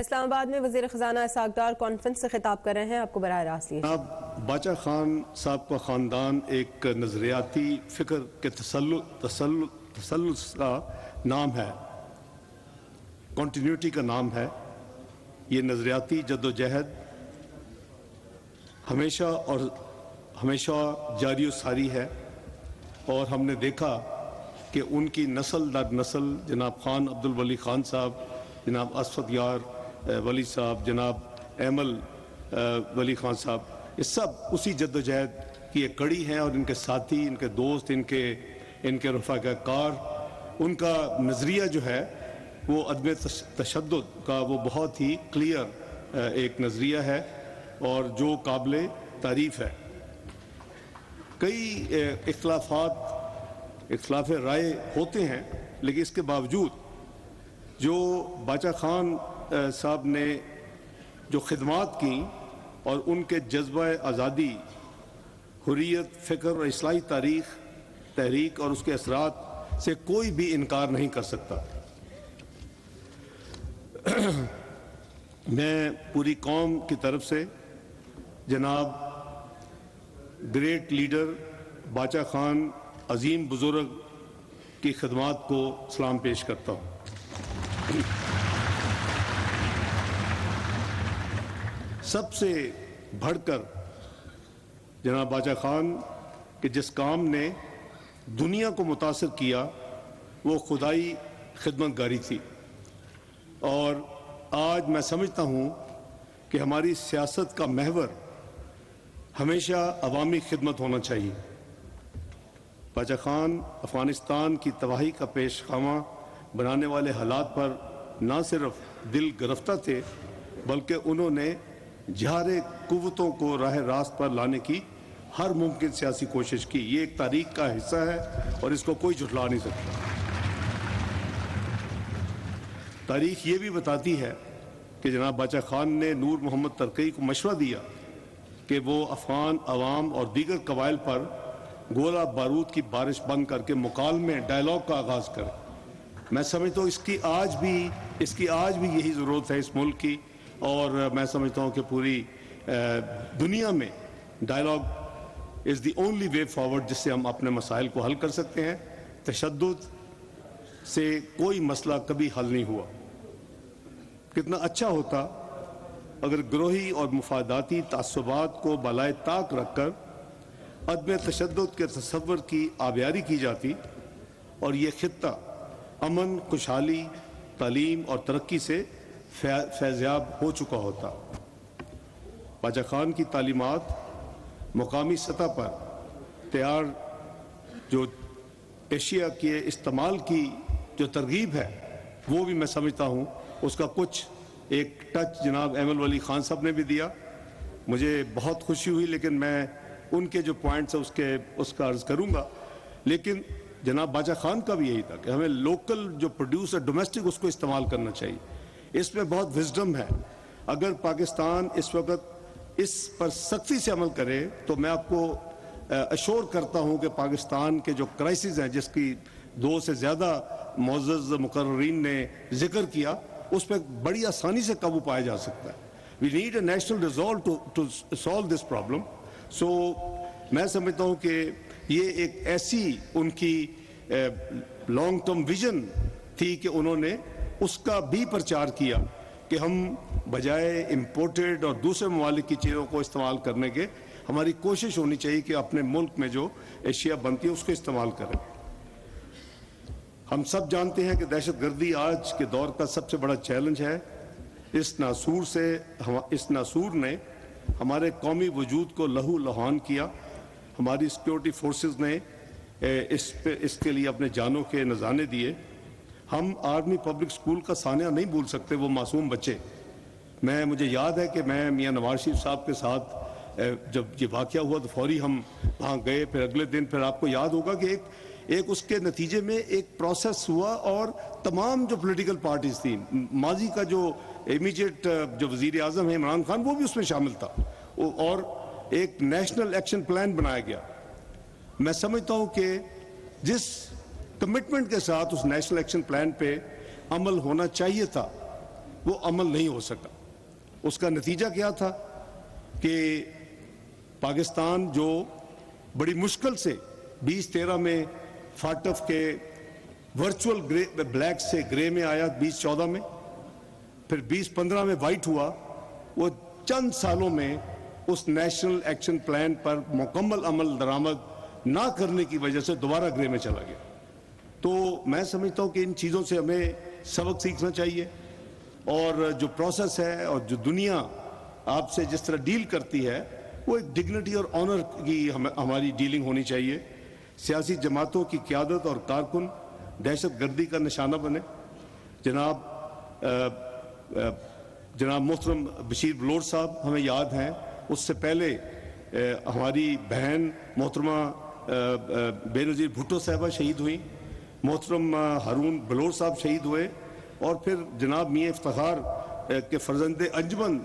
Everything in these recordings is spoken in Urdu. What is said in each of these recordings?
اسلام آباد میں وزیر خزانہ اسحاق ڈار کانفرنس سے خطاب کر رہے ہیں، آپ کو براہ راست لیے۔ جناب باچا خان صاحب کا خاندان ایک نظریاتی فکر کے تسلسل کا نام ہے، کنٹینیوٹی کا نام ہے۔ یہ نظریاتی جدوجہد ہمیشہ جاری و ساری ہے، اور ہم نے دیکھا کہ ان کی نسل در نسل جناب خان عبدالولی خان صاحب، جناب اسفد یار ولی صاحب، جناب ایمل ولی خان صاحب، یہ سب اسی جدوجہد کی ایک کڑی ہیں، اور ان کے ساتھی، ان کے دوست، ان کے رفقا کار، ان کا نظریہ جو ہے وہ عدم تشدد کا وہ بہت ہی کلیئر ایک نظریہ ہے اور جو قابل تعریف ہے۔ کئی اختلاف رائے ہوتے ہیں، لیکن اس کے باوجود جو باچا خان صاحب نے جو خدمات کی اور ان کے جذبہ آزادی، حریت، فکر اور اصلاحی تحریک اور اس کے اثرات سے کوئی بھی انکار نہیں کر سکتا۔ میں پوری قوم کی طرف سے جناب گریٹ لیڈر باچا خان عظیم بزرگ کی خدمات کو سلام پیش کرتا ہوں۔ سب سے بڑھ کر جناب باچا خان کہ جس کام نے دنیا کو متاثر کیا وہ خدائی خدمت گاری تھی، اور آج میں سمجھتا ہوں کہ ہماری سیاست کا محور ہمیشہ عوامی خدمت ہونا چاہیے۔ باچا خان افغانستان کی تباہی کا پیش خامہ بنانے والے حالات پر نہ صرف دل گرفتہ تھے، بلکہ انہوں نے جہار قوتوں کو راہ راست پر لانے کی ہر ممکن سیاسی کوشش کی۔ یہ ایک تاریخ کا حصہ ہے اور اس کو کوئی جھٹلا نہیں سکتا۔ تاریخ یہ بھی بتاتی ہے کہ جناب باچا خان نے نور محمد ترکی کو مشورہ دیا کہ وہ افغان عوام اور دیگر قبائل پر گولہ بارود کی بارش بند کر کے مکالمے ڈائیلاگ کا آغاز کرے۔ میں سمجھتا ہوں اس کی آج بھی یہی ضرورت ہے اس ملک کی، اور میں سمجھتا ہوں کہ پوری دنیا میں dialogue is the only way forward جس سے ہم اپنے مسائل کو حل کر سکتے ہیں۔ تشدد سے کوئی مسئلہ کبھی حل نہیں ہوا۔ کتنا اچھا ہوتا اگر گروہی اور مفاداتی تعصبات کو بالائے طاق رکھ کر عدم تشدد کے تصور کی آبیاری کی جاتی اور یہ خطہ امن، خوشحالی، تعلیم اور ترقی سے فیضیاب ہو چکا ہوتا۔ باچا خان کی تعلیمات مقامی سطح پر تیار جو ایشیا کے استعمال کی جو ترغیب ہے، وہ بھی میں سمجھتا ہوں اس کا کچھ ایک ٹچ جناب ایمل ولی خان صاحب نے بھی دیا۔ مجھے بہت خوشی ہوئی، لیکن میں ان کے جو پوائنٹس ہیں اس کا عرض کروں گا۔ لیکن جناب باچا خان کا بھی یہی تھا کہ ہمیں لوکل جو پروڈیوس ہے ڈومیسٹک اس کو استعمال کرنا چاہیے۔ اس میں بہت وزڈم ہے۔ اگر پاکستان اس وقت اس پر سختی سے عمل کرے تو میں آپ کو اشور کرتا ہوں کہ پاکستان کے جو کرائسس ہیں، جس کی 2 سے زیادہ معزز مقررین نے ذکر کیا، اس پہ بڑی آسانی سے قابو پایا جا سکتا ہے۔ We need a national resolve to solve this problem. So میں سمجھتا ہوں کہ یہ ایک ایسی ان کی لانگ ٹرم ویژن تھی کہ انہوں نے اس کا بھی پرچار کیا کہ ہم بجائے امپورٹڈ اور دوسرے ممالک کی چیزوں کو استعمال کرنے کے ہماری کوشش ہونی چاہیے کہ اپنے ملک میں جو اشیاء بنتی ہے اس کو استعمال کریں۔ ہم سب جانتے ہیں کہ دہشت گردی آج کے دور کا سب سے بڑا چیلنج ہے۔ اس ناسور نے ہمارے قومی وجود کو لہو لہان کیا۔ ہماری سیکیورٹی فورسز نے اس کے لیے اپنے جانوں کے نذرانے دیے۔ ہم آرمی پبلک سکول کا سانحہ نہیں بھول سکتے، وہ معصوم بچے۔ مجھے یاد ہے کہ میں میاں نواز شریف صاحب کے ساتھ جب یہ واقعہ ہوا تو فوری ہم وہاں گئے، پھر اگلے دن پھر آپ کو یاد ہوگا کہ ایک اس کے نتیجے میں ایک پروسیس ہوا، اور تمام جو پولیٹیکل پارٹیز تھیں، ماضی کا جو امیجیٹ جو وزیر اعظم ہے عمران خان، وہ بھی اس میں شامل تھا، اور ایک نیشنل ایکشن پلان بنایا گیا۔ میں سمجھتا ہوں کہ جس کمٹمنٹ کے ساتھ اس نیشنل ایکشن پلان پہ عمل ہونا چاہیے تھا، وہ عمل نہیں ہو سکا. اس کا نتیجہ کیا تھا کہ پاکستان جو بڑی مشکل سے 2013 میں فاٹف کے ورچوئل بلیک سے گرے میں آیا 2014 میں, پھر 2015 میں وائٹ ہوا, وہ چند سالوں میں اس نیشنل ایکشن پلان پر مکمل عمل درآمد نہ کرنے کی وجہ سے دوبارہ گرے میں چلا گیا. تو میں سمجھتا ہوں کہ ان چیزوں سے ہمیں سبق سیکھنا چاہیے, اور جو پروسیس ہے اور جو دنیا آپ سے جس طرح ڈیل کرتی ہے وہ ایک ڈگنیٹی اور آنر کی ہماری ڈیلنگ ہونی چاہیے. سیاسی جماعتوں کی قیادت اور کارکن دہشت گردی کا نشانہ بنے. جناب محترم بشیر بلوچ صاحب ہمیں یاد ہیں, اس سے پہلے ہماری بہن محترمہ بے نظیر بھٹو صاحبہ شہید ہوئیں, محترم ہارون بلوچ صاحب شہید ہوئے, اور پھر جناب میاں افتخار کے فرزند انجمن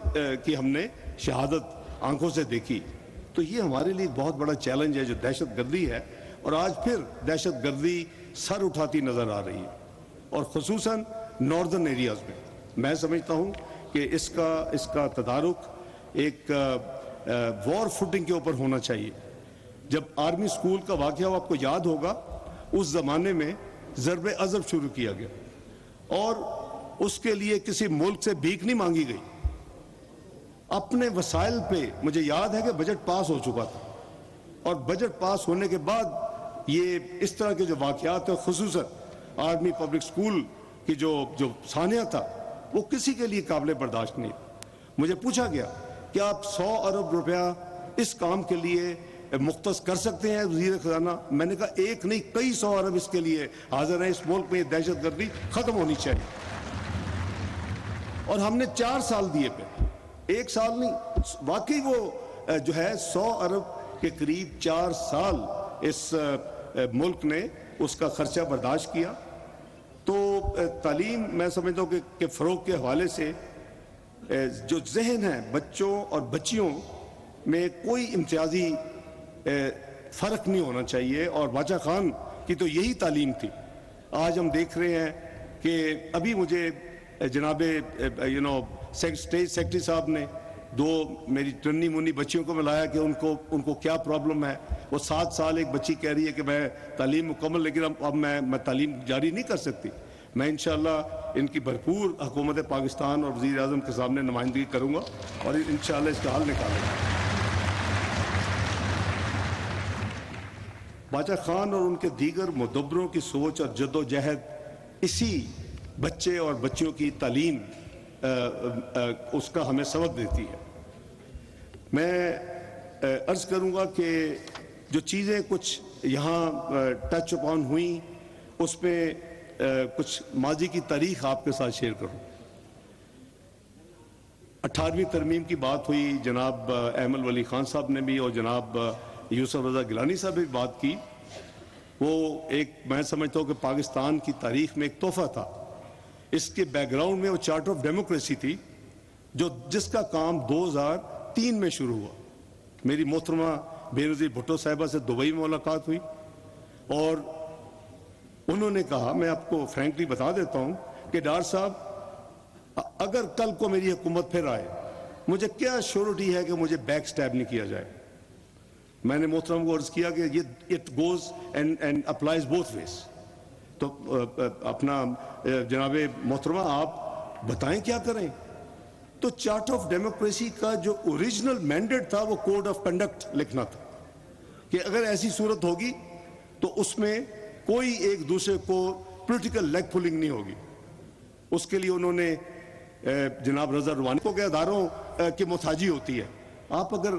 کی ہم نے شہادت آنکھوں سے دیکھی. تو یہ ہمارے لیے بہت بڑا چیلنج ہے جو دہشت گردی ہے, اور آج پھر دہشت گردی سر اٹھاتی نظر آ رہی ہے, اور خصوصاً ناردرن ایریاز میں. میں سمجھتا ہوں کہ اس کا تدارک ایک وار فوٹنگ کے اوپر ہونا چاہیے. جب آرمی سکول کا واقعہ آپ کو یاد ہوگا, اس زمانے میں ضرب عضب شروع کیا گیا, اور اس کے لیے کسی ملک سے بھیک نہیں مانگی گئی. اپنے وسائل پہ مجھے یاد ہے کہ بجٹ پاس ہو چکا تھا, اور بجٹ پاس ہونے کے بعد یہ اس طرح کے جو واقعات ہیں, خصوصاً آرمی پبلک سکول کی جو سانحہ تھا, وہ کسی کے لیے قابل برداشت نہیں. مجھے پوچھا گیا کہ آپ 100 ارب روپیہ اس کام کے لیے مختص کر سکتے ہیں وزیر خزانہ؟ میں نے کہا ایک نہیں, کئی 100 ارب اس کے لیے حاضر ہیں. اس ملک میں یہ دہشت گردی ختم ہونی چاہیے. اور ہم نے 4 سال دیے پہ, 1 سال نہیں. واقعی وہ جو ہے 100 ارب کے قریب 4 سال اس ملک نے اس کا خرچہ برداشت کیا. تو تعلیم میں سمجھتا ہوں کہ فروغ کے حوالے سے جو ذہن ہے بچوں اور بچیوں میں کوئی امتیازی فرق نہیں ہونا چاہیے, اور باچا خان کی تو یہی تعلیم تھی. آج ہم دیکھ رہے ہیں کہ ابھی مجھے جناب اسٹیٹ سیکرٹری صاحب نے 2 میری ٹنی منی بچیوں کو ملایا کہ ان کو کیا پرابلم ہے. وہ 7 سال ایک بچی کہہ رہی ہے کہ میں تعلیم مکمل, لیکن اب میں تعلیم جاری نہیں کر سکتی. میں انشاءاللہ ان کی بھرپور حکومت پاکستان اور وزیر اعظم کے سامنے نمائندگی کروں گا, اور انشاءاللہ اس کا حل نکالوں گا. باچا خان اور ان کے دیگر مدبروں کی سوچ اور جد و جہد اسی بچے اور بچیوں کی تعلیم اس کا ہمیں سبق دیتی ہے. میں عرض کروں گا کہ جو چیزیں کچھ یہاں ٹچ اپان ہوئیں, اس میں کچھ ماضی کی تاریخ آپ کے ساتھ شیئر کروں. 18ویں ترمیم کی بات ہوئی, جناب احمد ولی خان صاحب نے بھی اور جناب یوسف رضا گیلانی صاحب بھی بات کی. وہ ایک میں سمجھتا ہوں کہ پاکستان کی تاریخ میں ایک تحفہ تھا. اس کے بیک گراؤنڈ میں وہ چارٹر آف ڈیموکریسی تھی جس کا کام 2003 میں شروع ہوا. میری محترمہ بے نظیر بھٹو صاحبہ سے دبئی میں ملاقات ہوئی, اور انہوں نے کہا, میں آپ کو فرینکلی بتا دیتا ہوں کہ ڈار صاحب اگر کل کو میری حکومت پھر آئے, مجھے کیا شیورٹی ہے کہ مجھے بیک سٹیپ نہیں کیا جائے. میں نے محترم کو عرض کیا کہ یہ it goes and applies both ways. تو اپنا جناب محترمہ آپ بتائیں کیا کریں. تو چارٹر آف ڈیموکریسی کا جو اوریجنل مینڈیٹ تھا وہ کوڈ آف کنڈکٹ لکھنا تھا, کہ اگر ایسی صورت ہوگی تو اس میں کوئی ایک دوسرے کو پولیٹیکل لیگ پولنگ نہیں ہوگی. اس کے لیے انہوں نے جناب رضا روانی کو کہ اداروں کی محتاجی ہوتی ہے. آپ اگر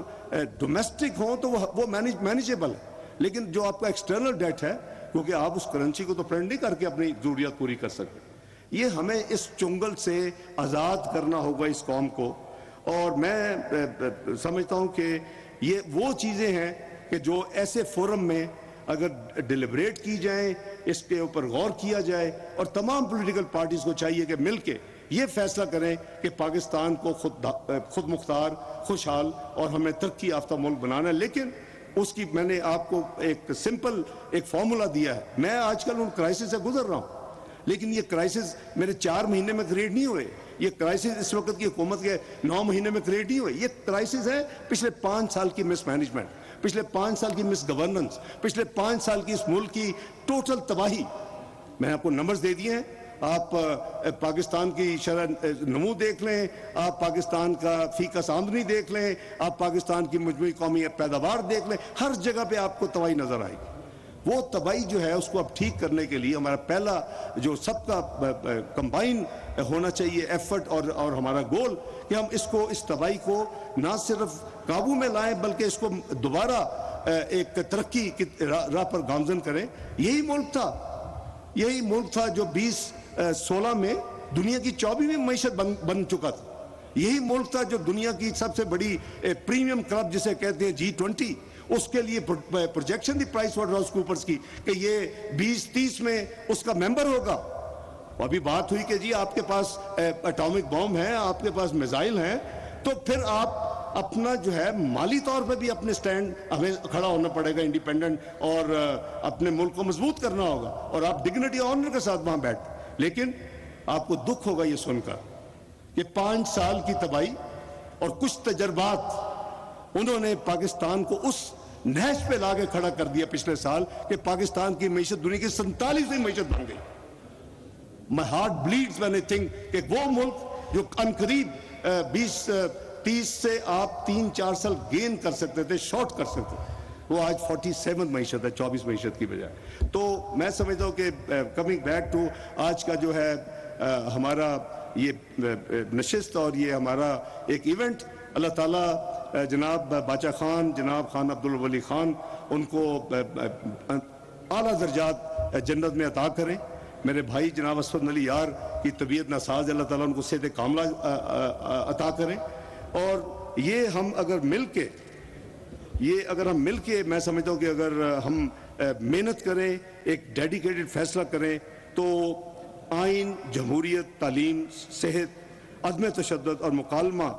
ڈومیسٹک ہوں تو وہ مینیجیبل ہے, لیکن جو آپ کا ایکسٹرنل ڈیٹ ہے, کیونکہ آپ اس کرنسی کو تو پرنٹ نہیں کر کے اپنی ضروریات پوری کر سکتے. یہ ہمیں اس چنگل سے آزاد کرنا ہوگا اس قوم کو. اور میں سمجھتا ہوں کہ یہ وہ چیزیں ہیں کہ جو ایسے فورم میں اگر ڈیلیبریٹ کی جائیں, اس کے اوپر غور کیا جائے, اور تمام پولیٹیکل پارٹیز کو چاہیے کہ مل کے یہ فیصلہ کریں کہ پاکستان کو خود مختار, خوشحال اور ہمیں ترقی یافتہ ملک بنانا ہے. لیکن اس کی میں نے آپ کو ایک سمپل فارمولا دیا ہے. میں آج کل ان کرائسس سے گزر رہا ہوں, لیکن یہ کرائسس میرے 4 مہینے میں کریٹ نہیں ہوئے. یہ کرائسس اس وقت کی حکومت کے 9 مہینے میں کریٹ نہیں ہوئے. یہ کرائسس ہے پچھلے 5 سال کی مس مینجمنٹ, پچھلے 5 سال کی مس گورننس, پچھلے 5 سال کی اس ملک کی ٹوٹل تباہی. میں نے آپ کو نمبرز دے دیے ہیں. آپ پاکستان کی شرح نمو دیکھ لیں, آپ پاکستان کا فی کس آمدنی دیکھ لیں, آپ پاکستان کی مجموعی قومی پیداوار دیکھ لیں, ہر جگہ پہ آپ کو تباہی نظر آئے گی. وہ تباہی جو ہے اس کو اب ٹھیک کرنے کے لیے ہمارا پہلا جو سب کا کمبائن ہونا چاہیے ایفرٹ اور ہمارا گول کہ ہم اس تباہی کو نہ صرف قابو میں لائیں بلکہ اس کو دوبارہ ایک ترقی کی راہ پر گامزن کریں. یہی ملک تھا جو 2016 میں دنیا کی 24ویں معیشت بن چکا تھا. یہی ملک تھا جو دنیا کی سب سے بڑی پریمیم کلب جسے کہتے ہیں G20, اس کے لیے projection the PricewaterhouseCoopers کی کہ یہ 2030 میں اس کا ممبر ہوگا. ابھی بات ہوئی کہ جی آپ کے پاس اٹامک بوم ہے, آپ کے پاس میزائل ہیں, تو پھر آپ اپنا جو ہے مالی طور پہ بھی اپنے سٹینڈ ہمیں کھڑا ہونا پڑے گا انڈیپینڈنٹ, اور اپنے ملک کو مضبوط کرنا ہوگا, اور آپ ڈگنیٹی آنر کے ساتھ وہاں بیٹھ. لیکن آپ کو دکھ ہوگا یہ سن کر کہ 5 سال کی تباہی اور کچھ تجربات انہوں نے پاکستان کو اس نہج پہ لا کے کھڑا کر دیا پچھلے سال کہ پاکستان کی معیشت دنیا کی 47ویں معیشت بن گئی. My heart bleeds when I think کہ وہ ملک جو عنقریب 20-30 سے آپ 3-4 سال گین کر سکتے تھے, شارٹ کر سکتے تھے, وہ آج 47 معیشت ہے, 24 معیشت کی بجائے. تو میں سمجھتا ہوں کہ کمنگ بیک ٹو آج کا جو ہے ہمارا یہ نشست اور یہ ہمارا ایک ایونٹ, اللہ تعالیٰ جناب باچا خان, جناب خان عبدالولی خان, ان کو اعلیٰ درجات جنت میں عطا کریں. میرے بھائی جناب اسفند علی یار کی طبیعت ناساز, اللہ تعالیٰ ان کو صحت کاملہ عطا کریں. اور یہ ہم اگر مل کے میں سمجھتا ہوں کہ اگر ہم محنت کریں, ایک ڈیڈیکیٹڈ فیصلہ کریں, تو آئین, جمہوریت, تعلیم, صحت, عدم تشدد اور مکالمہ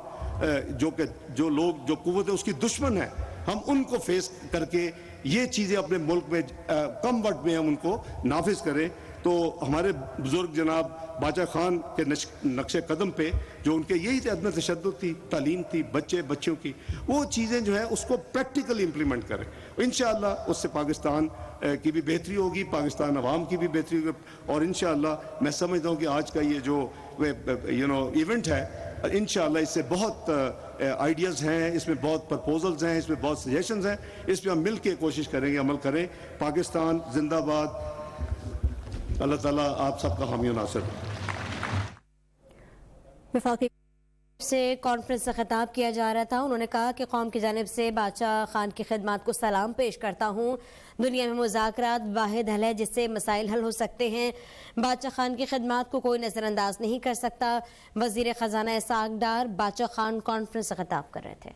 جو لوگ جو قوت ہے اس کی دشمن ہیں, ہم ان کو فیس کر کے یہ چیزیں اپنے ملک میں کم وقت میں ہم ان کو نافذ کریں. تو ہمارے بزرگ جناب باچا خان کے نقش قدم پہ جو ان کے یہی تھے, عدم تشدد تھی, تعلیم تھی, بچوں کی, وہ چیزیں جو ہے اس کو پریکٹیکلی امپلیمنٹ کریں. انشاءاللہ اس سے پاکستان کی بھی بہتری ہوگی, پاکستان عوام کی بھی بہتری ہوگی, اور انشاءاللہ میں سمجھتا ہوں کہ آج کا یہ جو ایونٹ ہے, انشاءاللہ اس سے بہت آئیڈیاز ہیں, اس میں بہت پرپوزلز ہیں, اس میں بہت سجیشنز ہیں, اس پہ ہم مل کے کوشش کریں گے, عمل کریں. پاکستان زندہ باد. اللہ تعالیٰ آپ سب کا حامی و ناصر. وفاقی سے کانفرنس سے خطاب کیا جا رہا تھا. انہوں نے کہا کہ قوم کی جانب سے باچا خان کی خدمات کو سلام پیش کرتا ہوں. دنیا میں مذاکرات واحد حل ہے جس سے مسائل حل ہو سکتے ہیں. باچا خان کی خدمات کو کوئی نظر انداز نہیں کر سکتا. وزیر خزانہ اسحاق ڈار باچا خان کانفرنس سے خطاب کر رہے تھے.